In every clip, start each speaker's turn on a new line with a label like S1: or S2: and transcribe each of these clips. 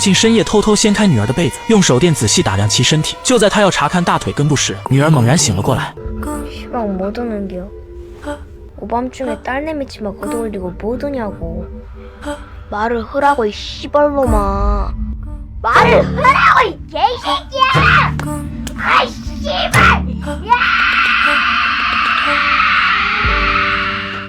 S1: 竟深夜偷偷掀开女儿的被子，用手电仔细打量其身体。就在他要查看大腿根部时，女儿猛然醒了过来。
S2: 시방 뭐 드는겨? 오밤중에 딸내미 치마 걷어올리고 뭐 드냐고. 말을 하라고 이 씨발놈아. 말을 하라고 이 개새끼야! 아이 씨발! 야!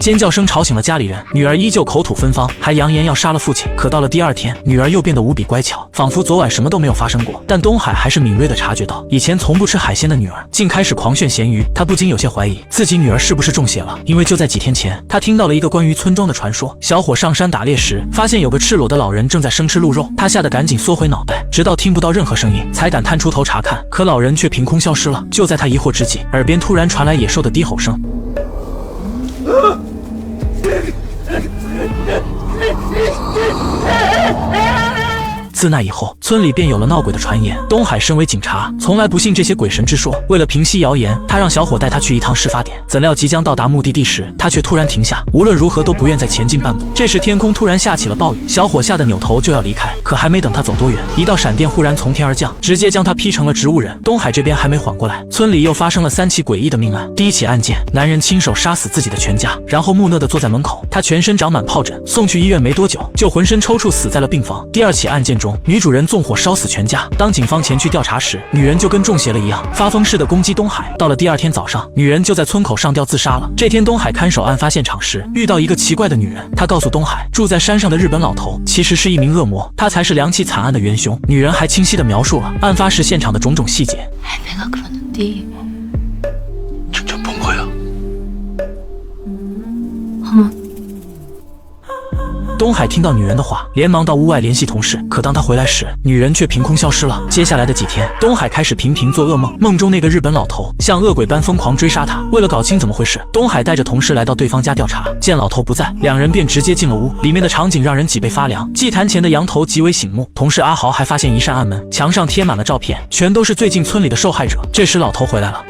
S1: 尖叫声吵醒了家里人，女儿依旧口吐芬芳，还扬言要杀了父亲。可到了第二天，女儿又变得无比乖巧，仿佛昨晚什么都没有发生过。但东海还是敏锐地察觉到，以前从不吃海鲜的女儿竟开始狂炫咸鱼。他不禁有些怀疑自己女儿是不是中邪了，因为就在几天前，他听到了一个关于村庄的传说。小伙上山打猎时，发现有个赤裸的老人正在生吃鹿肉，他吓得赶紧缩回脑袋，直到听不到任何声音，才敢探出头查看。可老人却凭空消失了。就在他疑惑之际，耳边突然传来野兽的低吼声。 自那以后，村里便有了闹鬼的传言。东海身为警察，从来不信这些鬼神之说。为了平息谣言，他让小伙带他去一趟事发点。怎料即将到达目的地时，他却突然停下，无论如何都不愿再前进半步。这时天空突然下起了暴雨，小伙吓得扭头就要离开，可还没等他走多远，一道闪电忽然从天而降，直接将他劈成了植物人。东海这边还没缓过来，村里又发生了3起诡异的命案。第一起案件，男人亲手杀死自己的全家，然后木讷地坐在门口，他全身长满疱疹，送去医院没多久就浑身抽搐死在了病房。第二起案件中， 女主人纵火烧死全家。当警方前去调查时，女人就跟中邪了一样，发疯似的攻击东海。到了第二天早上，女人就在村口上吊自杀了。这天，东海看守案发现场时，遇到一个奇怪的女人。她告诉东海，住在山上的日本老头其实是一名恶魔，他才是2起惨案的元凶。女人还清晰地描述了案发时现场的种种细节。
S3: 진짜 본 거야?
S2: 어머.
S1: 东海听到女人的话，连忙到屋外联系同事。可当他回来时，女人却凭空消失了。接下来的几天，东海开始频频做噩梦，梦中那个日本老头像恶鬼般疯狂追杀他。为了搞清怎么回事，东海带着同事来到对方家调查，见老头不在，两人便直接进了屋。里面的场景让人脊背发凉，祭坛前的羊头极为醒目。同事阿豪还发现一扇暗门，墙上贴满了照片，全都是最近村里的受害者。这时老头回来了。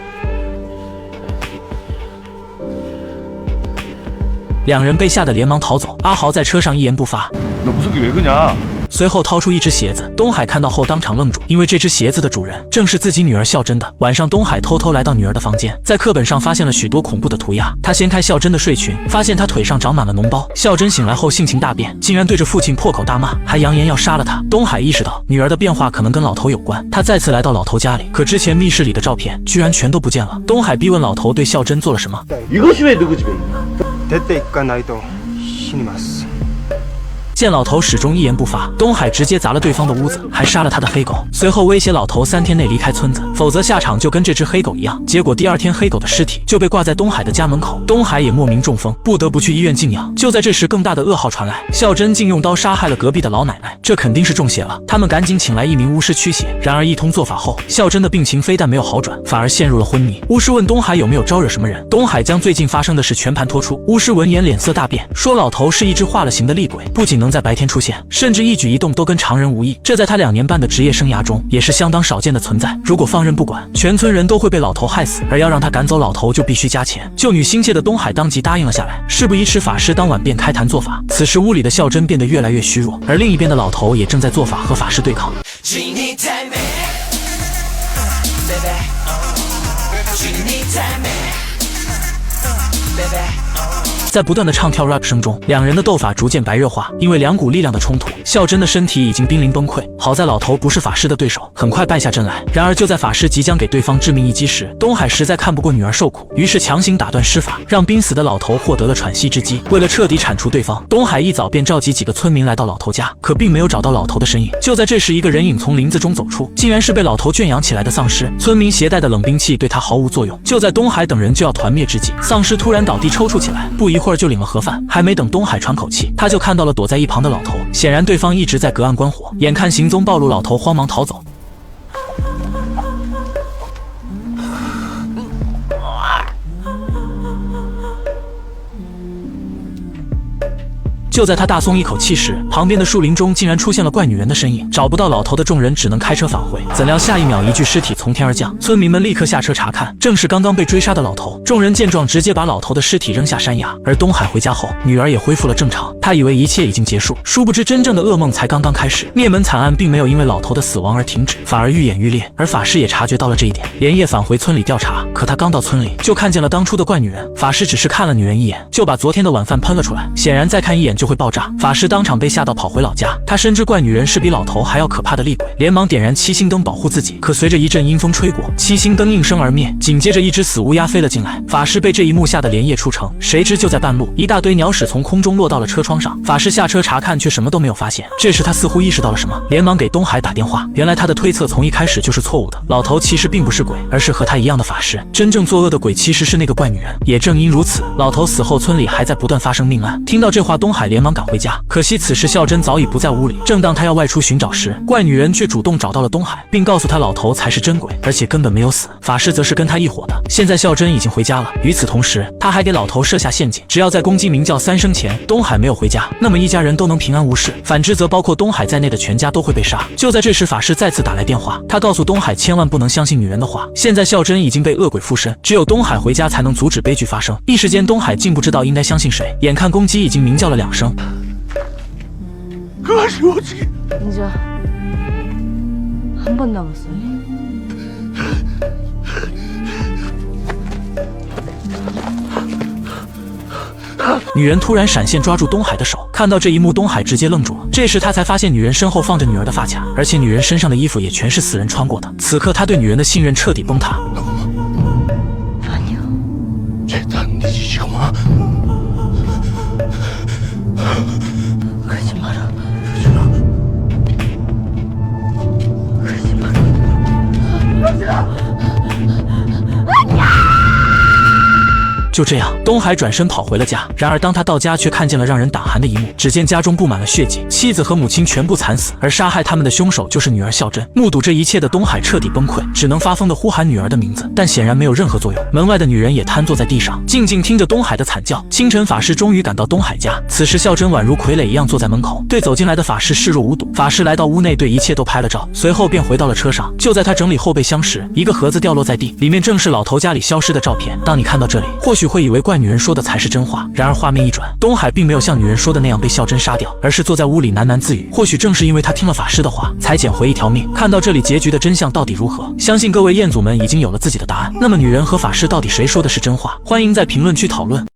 S1: 两人被吓得连忙逃走，阿豪在车上一言不发。
S3: 너 무섭게 왜 그러냐?
S1: 随后掏出一只鞋子，东海看到后当场愣住，因为这只鞋子的主人正是自己女儿孝珍的。晚上，东海偷偷来到女儿的房间，在课本上发现了许多恐怖的涂鸦。他掀开孝珍的睡裙，发现她腿上长满了脓包。孝珍醒来后性情大变，竟然对着父亲破口大骂，还扬言要杀了他。东海意识到女儿的变化可能跟老头有关，他再次来到老头家里，可之前密室里的照片居然全都不见了。东海逼问老头对孝珍做了什么。
S3: 이것이 왜 누구 집에 있냐?
S4: 대때가 나이도 신이 맞어.
S1: 见老头始终一言不发，东海直接砸了对方的屋子，还杀了他的黑狗。随后威胁老头3天内离开村子，否则下场就跟这只黑狗一样。结果第2天，黑狗的尸体就被挂在东海的家门口，东海也莫名中风，不得不去医院静养。就在这时，更大的噩耗传来，孝珍竟用刀杀害了隔壁的老奶奶，这肯定是中邪了。他们赶紧请来一名巫师驱邪，然而一通做法后，孝珍的病情非但没有好转，反而陷入了昏迷。巫师问东海有没有招惹什么人，东海将最近发生的事全盘托出。巫师闻言脸色大变，说老头是一只化了形的厉鬼，不仅能在白天出现，甚至一举一动都跟常人无异。这在他2年半的职业生涯中也是相当少见的存在。如果放任不管，全村人都会被老头害死，而要让他赶走老头，就必须加钱。救女心切的东海当即答应了下来。事不宜迟，法师当晚便开坛做法。此时屋里的孝珍变得越来越虚弱，而另一边的老头也正在做法和法师对抗。在不断的唱跳 rap 声中，两人的斗法逐渐白热化。因为2股力量的冲突，孝珍的身体已经濒临崩溃。好在老头不是法师的对手，很快败下阵来。然而就在法师即将给对方致命一击时，东海实在看不过女儿受苦，于是强行打断施法，让濒死的老头获得了喘息之机。为了彻底铲除对方，东海一早便召集几个村民来到老头家，可并没有找到老头的身影。就在这时，一个人影从林子中走出，竟然是被老头圈养起来的丧尸。村民携带的冷兵器对他毫无作用。就在东海等人就要团灭之际，丧尸突然倒地抽搐起来，不一会儿就领了盒饭。还没等东海喘口气，他就看到了躲在一旁的老头，显然对方一直在隔岸观火。眼看行踪暴露，老头慌忙逃走。就就在他大松一口气时，旁边的树林中竟然出现了怪女人的身影。找不到老头的众人只能开车返回，怎料下一秒一具尸体从天而降，村民们立刻下车查看，正是刚刚被追杀的老头。众人见状，直接把老头的尸体扔下山崖。而东海回家后，女儿也恢复了正常，他以为一切已经结束，殊不知真正的噩梦才刚刚开始。灭门惨案并没有因为老头的死亡而停止，反而愈演愈烈。而法师也察觉到了这一点，连夜返回村里调查。可他刚到村里，就看见了当初的怪女人。法师只是看了女人一眼，就把昨天的晚饭喷了出来，显然再看一眼就会爆炸。法师当场被吓到跑回老家。他深知怪女人是比老头还要可怕的厉鬼，连忙点燃七星灯保护自己。可随着一阵阴风吹过，七星灯应声而灭，紧接着一只死乌鸦飞了进来。法师被这一幕吓得连夜出城，谁知就在半路，一大堆鸟屎从空中落到了车窗上。法师下车查看，却什么都没有发现。这时他似乎意识到了什么，连忙给东海打电话。原来他的推测从一开始就是错误的，老头其实并不是鬼，而是和他一样的法师。真正作恶的鬼其实是那个怪女人。也正因如此，老头死后村里还在不断发生命案。听到这话，东海连忙赶回家。可惜此时孝真早已不在屋里。正当他要外出寻找时，怪女人却主动找到了东海，并告诉他老头才是真鬼，而且根本没有死。法师则是跟他一伙的。现在孝真已经回家了。与此同时，他还给老头设下陷阱，只要在公鸡鸣叫3声前，东海没有回家，那么一家人都能平安无事。反之则包括东海在内的全家都会被杀。就在这时，法师再次打来电话，他告诉东海千万不能相信女人的话。现在孝真已经被恶鬼附身，只有东海回家才能阻止悲剧发生。一时间，东海竟不知道应该相信谁。眼看公鸡已经鸣叫了2声，
S5: 이제 한 번 남았어요.
S1: 女人突然闪现，抓住东海的手。看到这一幕，东海直接愣住了。这时他才发现女人身后放着女儿的发卡，而且女人身上的衣服也全是死人穿过的。此刻他对女人的信任彻底崩塌。
S5: 아니요.
S3: 쟤다 네 짓이구만.
S5: 그러지 마라. 그러지 마라.
S1: 就这样，东海转身跑回了家。然而，当他到家，却看见了让人胆寒的一幕。只见家中布满了血迹，妻子和母亲全部惨死，而杀害他们的凶手就是女儿孝真。目睹这一切的东海彻底崩溃，只能发疯地呼喊女儿的名字，但显然没有任何作用。门外的女人也瘫坐在地上，静静听着东海的惨叫。清晨，法师终于赶到东海家。此时，孝真宛如傀儡一样坐在门口，对走进来的法师视若无睹。法师来到屋内，对一切都拍了照，随后便回到了车上。就在他整理后备箱时，一个盒子掉落在地，里面正是老头家里消失的照片。当你看到这里，或许会以为怪女人说的才是真话。然而画面一转，东海并没有像女人说的那样被孝真杀掉，而是坐在屋里喃喃自语。或许正是因为他听了法师的话，才捡回一条命。看到这里，结局的真相到底如何？相信各位彦祖们已经有了自己的答案。那么女人和法师到底谁说的是真话？欢迎在评论区讨论。